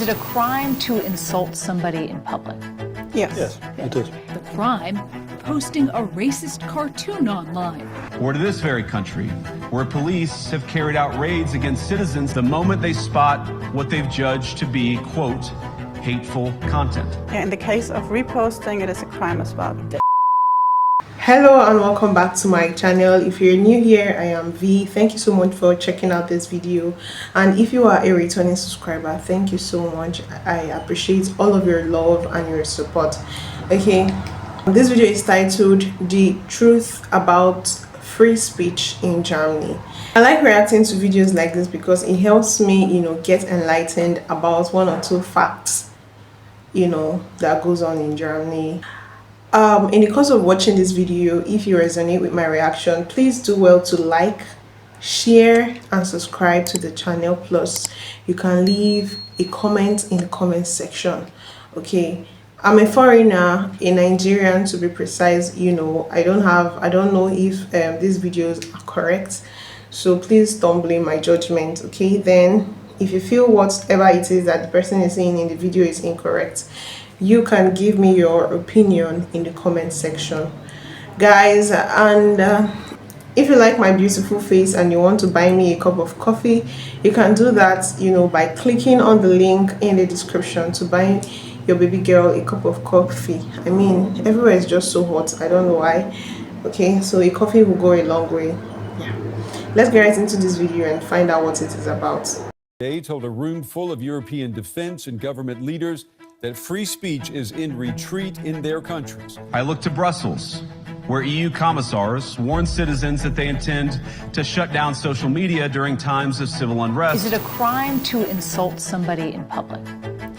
Is it a crime to insult somebody in public? Yes. Yes, it is. The crime, posting a racist cartoon online. Or to this very country, where police have carried out raids against citizens the moment they spot what they've judged to be, quote, hateful content. Yeah, in the case of reposting, it is a crime as well. Hello and welcome back to my channel. If you're new here, I am V. Thank you so much for checking out this video, and if you are a returning subscriber, thank you so much. I appreciate all of your love and your support. Okay, this video is titled "The Truth About Free Speech in Germany." I like reacting to videos like this because it helps me, get enlightened about one or two facts, that goes on in Germany. In the course of watching this video, if you resonate with my reaction, please do well to like, share and subscribe to the channel. Plus you can leave a comment in the comment section. Okay, I'm a foreigner, a Nigerian to be precise. I don't know if these videos are correct, so please don't blame my judgment. Okay, then if you feel whatever it is that the person is saying in the video is incorrect, you can give me your opinion in the comment section, guys. And if you like my beautiful face and you want to buy me a cup of coffee, you can do that by clicking on the link in the description to buy your baby girl a cup of coffee. I mean, everywhere is just so hot, I don't know why. Okay, so a coffee will go a long way. Yeah, let's get right into this video and find out what it is about. They told a room full of European defense and government leaders that free speech is in retreat in their countries. I look to Brussels, where EU commissars warn citizens that they intend to shut down social media during times of civil unrest. Is it a crime to insult somebody in public?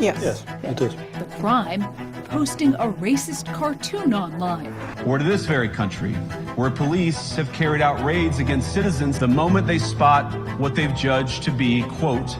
Yes. Yes, it is. The crime, posting a racist cartoon online. Or to this very country, where police have carried out raids against citizens the moment they spot what they've judged to be, quote,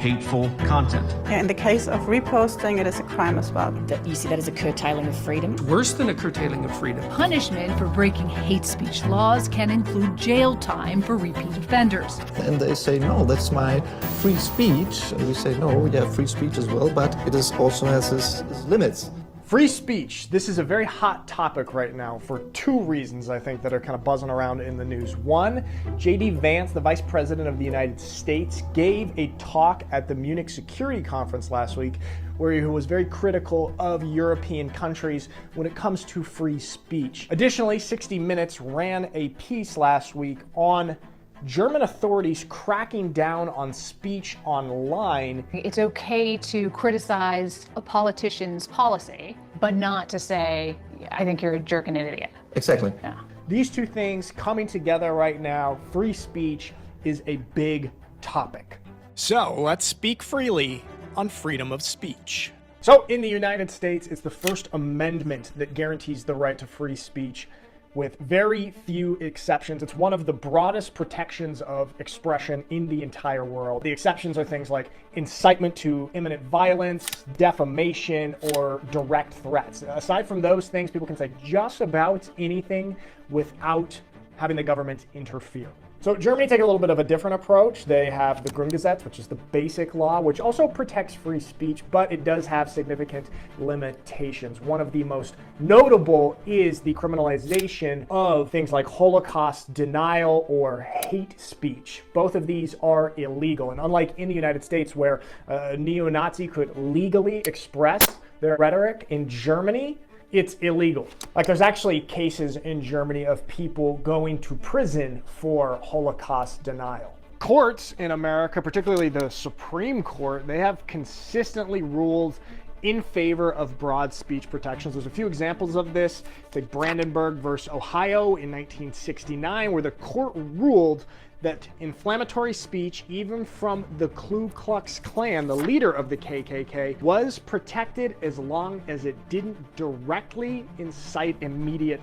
hateful content. Yeah, in the case of reposting, it is a crime as well. You see that as a curtailing of freedom? Worse than a curtailing of freedom. Punishment for breaking hate speech laws can include jail time for repeat offenders. And they say, no, that's my free speech. And we say, no, yeah, free speech as well, but it is also has its limits. Free speech. This is a very hot topic right now for two reasons, I think, that are kind of buzzing around in the news. One, J.D. Vance, the Vice President of the United States, gave a talk at the Munich Security Conference last week where he was very critical of European countries when it comes to free speech. Additionally, 60 Minutes ran a piece last week on German authorities cracking down on speech online. It's okay to criticize a politician's policy, but not to say, I think you're a jerk and an idiot. Exactly. Yeah. These two things coming together right now, free speech is a big topic. So let's speak freely on freedom of speech. So in the United States, it's the First Amendment that guarantees the right to free speech, with very few exceptions. It's one of the broadest protections of expression in the entire world. The exceptions are things like incitement to imminent violence, defamation, or direct threats. Aside from those things, people can say just about anything without having the government interfere. So Germany take a little bit of a different approach. They have the Grundgesetz, which is the basic law, which also protects free speech, but it does have significant limitations. One of the most notable is the criminalization of things like Holocaust denial or hate speech. Both of these are illegal. And unlike in the United States, where a neo-Nazi could legally express their rhetoric, in Germany, it's illegal. Like, there's actually cases in Germany of people going to prison for Holocaust denial. Courts in America, particularly the Supreme Court, they have consistently ruled in favor of broad speech protections. There's a few examples of this. Take Brandenburg versus Ohio in 1969, where the court ruled that inflammatory speech, even from the Ku Klux Klan, the leader of the KKK, was protected as long as it didn't directly incite immediate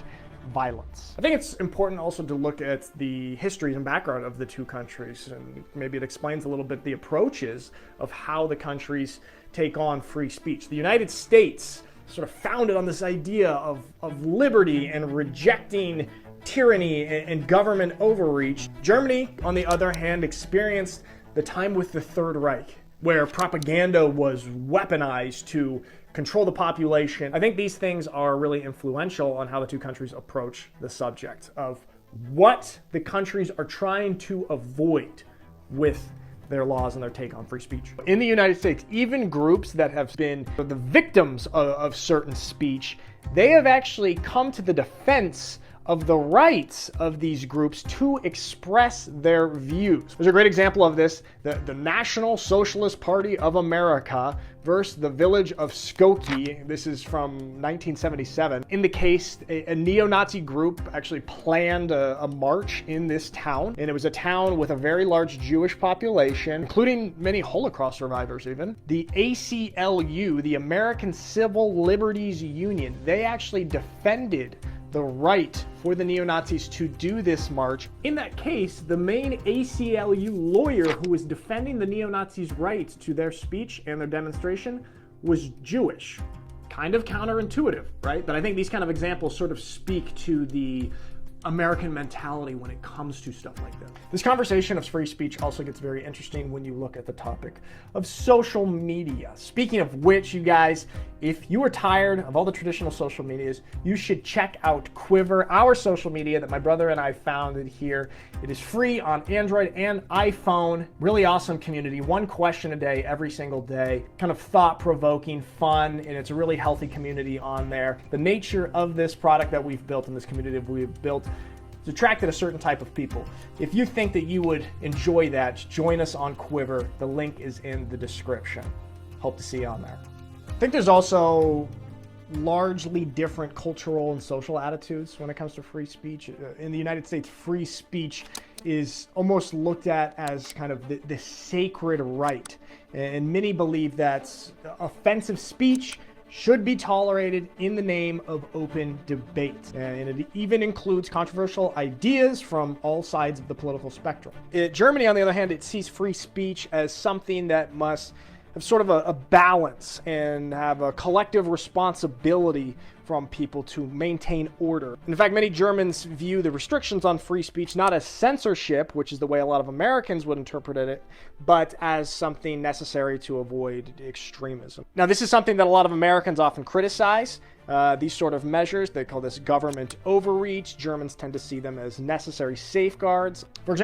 violence. I think it's important also to look at the history and background of the two countries, and maybe it explains a little bit the approaches of how the countries take on free speech. The United States sort of founded on this idea of liberty and rejecting tyranny and government overreach. Germany, on the other hand, experienced the time with the Third Reich. where propaganda was weaponized to control the population. I think these things are really influential on how the two countries approach the subject of what the countries are trying to avoid with their laws and their take on free speech. In the United States, even groups that have been the victims of certain speech, they have actually come to the defense of the rights of these groups to express their views. There's a great example of this, the National Socialist Party of America versus the village of Skokie. This is from 1977. In the case, a neo-Nazi group actually planned a march in this town, and it was a town with a very large Jewish population, including many Holocaust survivors even. The ACLU, the American Civil Liberties Union, they actually defended the right for the neo-Nazis to do this march. In that case, the main ACLU lawyer who was defending the neo-Nazis' rights to their speech and their demonstration was Jewish. Kind of counterintuitive, right? But I think these kind of examples sort of speak to the American mentality when it comes to stuff like that. This conversation of free speech also gets very interesting when you look at the topic of social media. Speaking of which, you guys, if you are tired of all the traditional social medias, you should check out Quiver, our social media that my brother and I founded here. It is free on Android and iPhone. Really awesome community. One question a day, every single day. Kind of thought-provoking, fun, and it's a really healthy community on there. The nature of this product that we've built and this community that we've built it's attracted a certain type of people. If you think that you would enjoy that, join us on Quiver. The link is in the description. Hope to see you on there. I think there's also largely different cultural and social attitudes when it comes to free speech. In the United States, free speech is almost looked at as kind of the sacred right. And many believe that offensive speech should be tolerated in the name of open debate. And it even includes controversial ideas from all sides of the political spectrum. Germany, on the other hand, it sees free speech as something that must have sort of a balance and have a collective responsibility from people to maintain order. In fact, many Germans view the restrictions on free speech not as censorship, which is the way a lot of Americans would interpret it, but as something necessary to avoid extremism. Now, this is something that a lot of Americans often criticize. These sort of measures, they call this government overreach. Germans tend to see them as necessary safeguards. For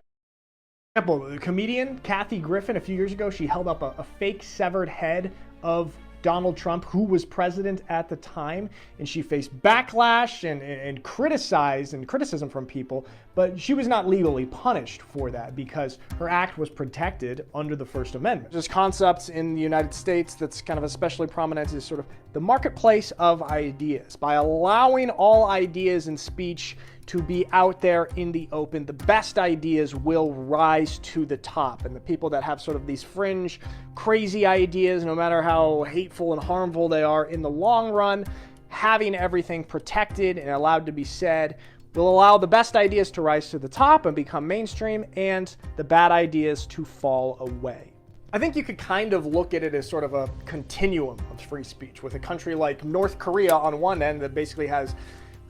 example, the comedian Kathy Griffin, a few years ago, she held up a fake severed head of Donald Trump, who was president at the time, and she faced backlash and criticism from people, but she was not legally punished for that because her act was protected under the First Amendment. There's concepts in the United States that's kind of especially prominent is sort of the marketplace of ideas. By allowing all ideas and speech to be out there in the open, the best ideas will rise to the top. And the people that have sort of these fringe, crazy ideas, no matter how hateful and harmful they are, in the long run, having everything protected and allowed to be said will allow the best ideas to rise to the top and become mainstream, and the bad ideas to fall away. I think you could kind of look at it as sort of a continuum of free speech, with a country like North Korea on one end that basically has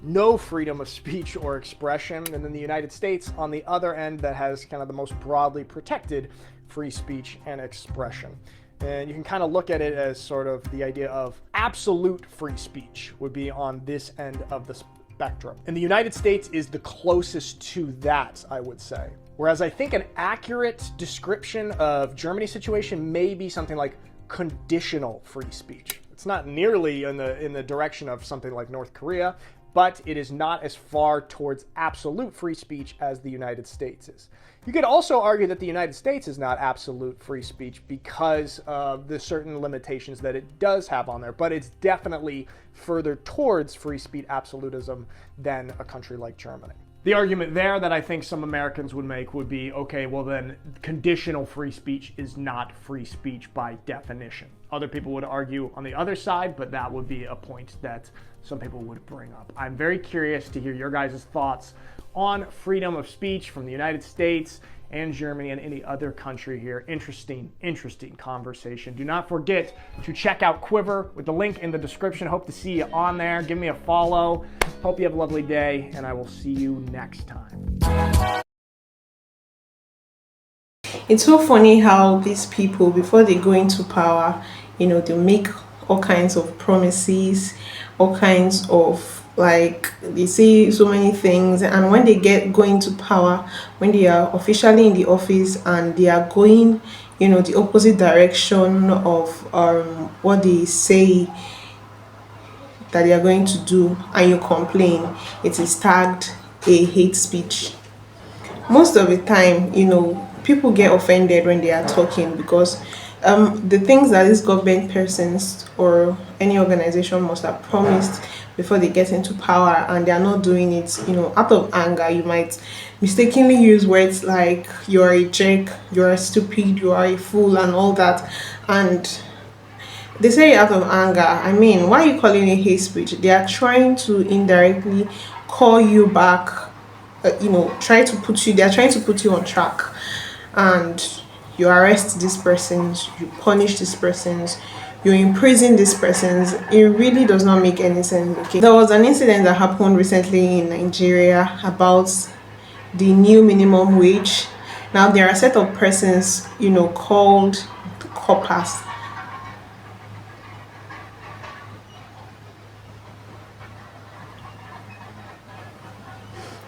no freedom of speech or expression, and then the United States on the other end that has kind of the most broadly protected free speech and expression. And you can kind of look at it as sort of the idea of absolute free speech would be on this end of the spectrum. And the United States is the closest to that, I would say. Whereas I think an accurate description of Germany's situation may be something like conditional free speech. It's not nearly in the direction of something like North Korea, but it is not as far towards absolute free speech as the United States is. You could also argue that the United States is not absolute free speech because of the certain limitations that it does have on there, but it's definitely further towards free speech absolutism than a country like Germany. The argument there that I think some Americans would make would be, okay, well then conditional free speech is not free speech by definition. Other people would argue on the other side, but that would be a point that some people would bring up. I'm very curious to hear your guys' thoughts on freedom of speech from the United States and Germany and any other country here. Interesting conversation. Do not forget to check out Quiver with the link in the description. Hope to see you on there. Give me a follow. Hope you have a lovely day, and I will see you next time. It's so funny how these people, before they go into power, you know, they make all kinds of promises, all kinds of, like, they say so many things, and when they go into power, when they are officially in the office and they are going, you know, the opposite direction of what they say that they are going to do, and you complain, it is tagged a hate speech. Most of the time, you know, people get offended when they are talking, because the things that these government persons or any organization must have promised before they get into power, and they are not doing it, you know, out of anger, you might mistakenly use words like you're a jerk, you're a stupid, you are a fool, and all that. And they say it out of anger. I mean, why are you calling it hate speech? They are trying to indirectly call you back, you know, they're trying to put you on track, and you arrest these persons, you punish these persons, you imprison these persons. It really does not make any sense. Okay, there was an incident that happened recently in Nigeria about the new minimum wage. Now there are a set of persons, you know, called coppers.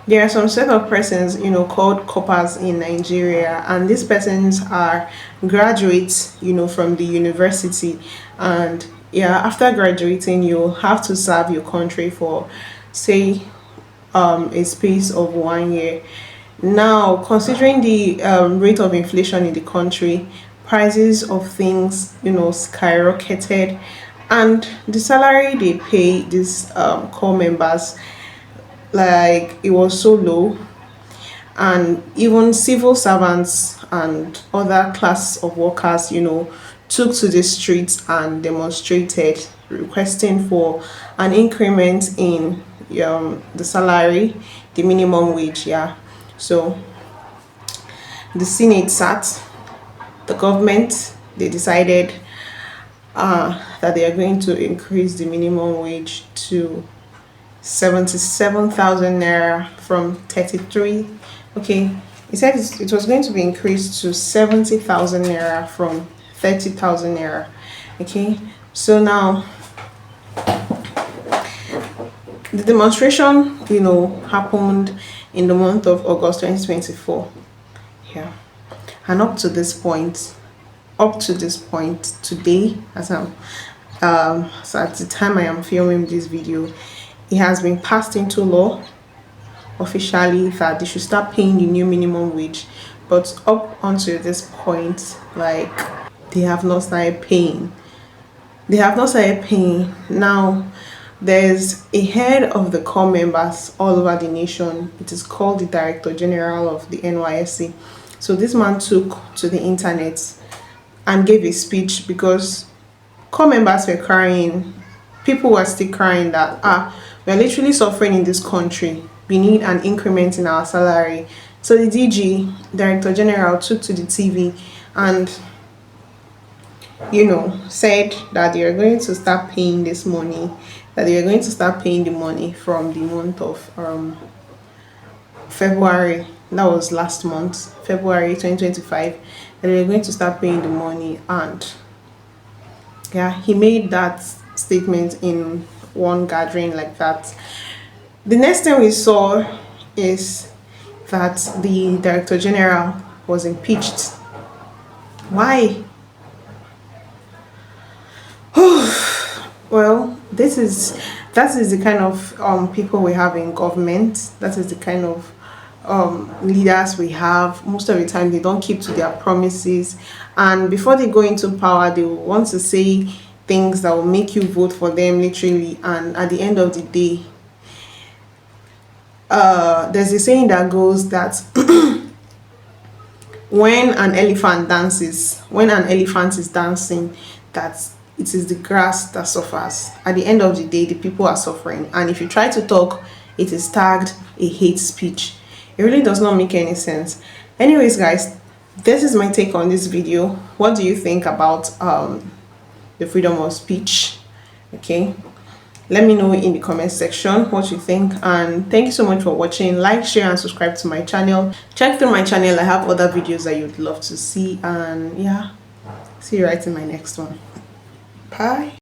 There are some set of persons, you know, called coppers in Nigeria, and these persons are graduates, you know, from the university. And yeah, after graduating, you'll have to serve your country for, say, a space of 1 year. Now, considering the rate of inflation in the country, prices of things, you know, skyrocketed, and the salary they pay these corps members, like, it was so low. And even civil servants and other class of workers, you know, took to the streets and demonstrated, requesting for an increment in the salary, the minimum wage. Yeah, so the Senate sat, the government, they decided that they are going to increase the minimum wage to 77,000 naira from 33. Okay, it said it was going to be increased to 70,000 naira from 30,000 naira. Okay, so now the demonstration, you know, happened in the month of August 2024. Yeah, and up to this point today, as I'm so at the time I am filming this video, it has been passed into law officially that they should start paying the new minimum wage. But up until this point, like, they have not started paying. Now, there's a head of the corps members all over the nation. It is called the Director General of the NYSC. So this man took to the internet and gave a speech, because corps members were crying. People were still crying that we're literally suffering in this country. We need an increment in our salary. So the DG, Director General, took to the TV and, you know, said that they are going to start paying this money, that they are going to start paying the money from the month of February. That was last month, February 2025, that they are going to start paying the money. And yeah, he made that statement in one gathering like that. The next thing we saw is that the Director General was impeached. Why? Well, that is the kind of people we have in government. That is the kind of leaders we have. Most of the time they don't keep to their promises, and before they go into power, they want to say things that will make you vote for them, literally. And at the end of the day, there's a saying that goes that when an elephant is dancing, that it is the grass that suffers. At the end of the day, the people are suffering, and if you try to talk, it is tagged a hate speech. It really does not make any sense. Anyways, guys, this is my take on this video. What do you think about the freedom of speech? Okay, Let me know in the comment section what you think, and thank you so much for watching. Like, share and subscribe to my channel. Check through my channel, I have other videos that you'd love to see, and yeah, see you right in my next one. Bye.